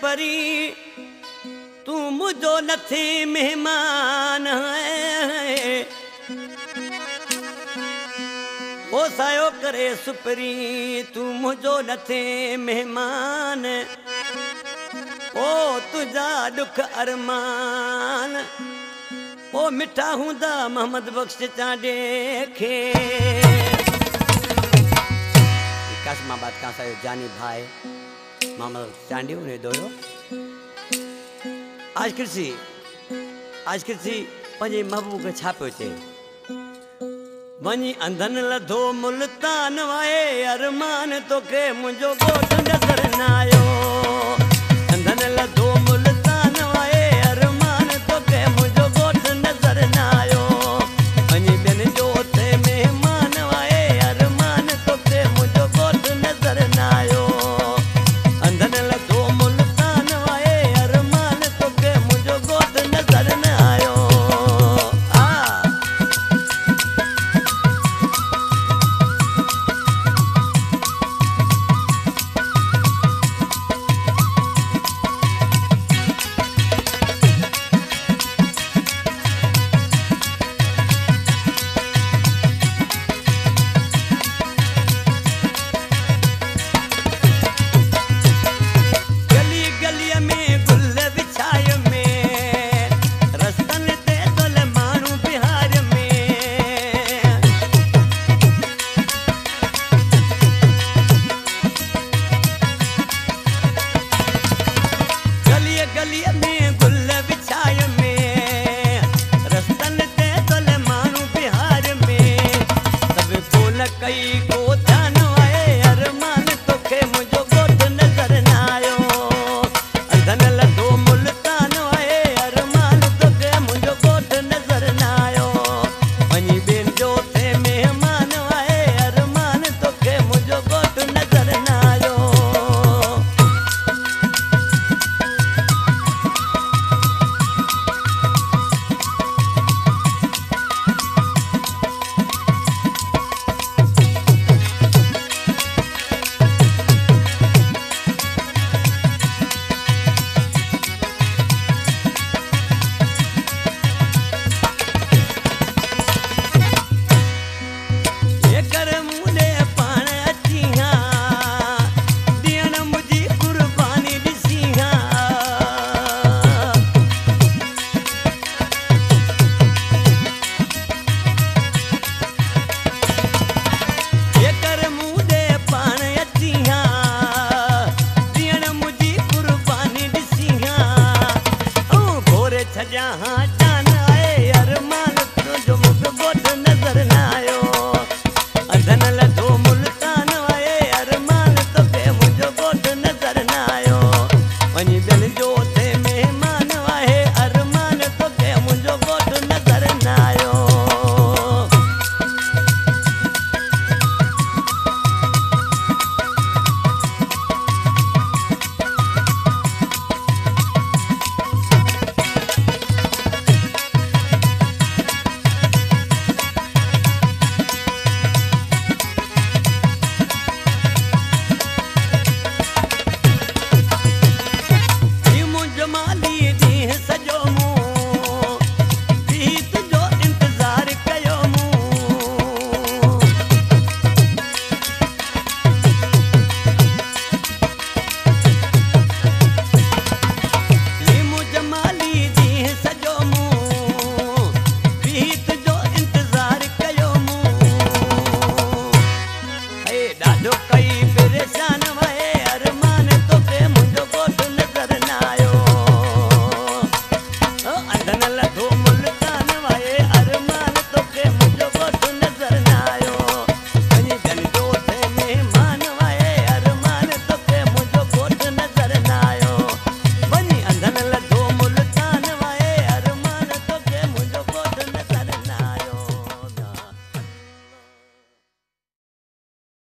परी तू मुझो नथी मेहमान है ओ सायो करे सुपरी तू मुझो नथे मेहमान ओ तुझा दुख अरमान ओ मिठा हुंदा मोहम्मद बख्श चांडे खे कासमाबाद का सायो जानी भाई मोहम्मद चांडी ने दोयो आज कृषि पंजे महबूब के छापो चे वनी अंधन लधो मुल्तान वाए अरमान तो के मुझो गोठ नजर न आयो अंधन लधो मुल्तान वाए अरमान तो के मुझो गोठ नजर न आयो वनी बेन जो थे मेहमान वाए अरमान तो के मुझो गोठ नजर न आयो अंधन लधो मुल्तान वाए अरमान तो के मुझो गोठ नजर न आयो कई को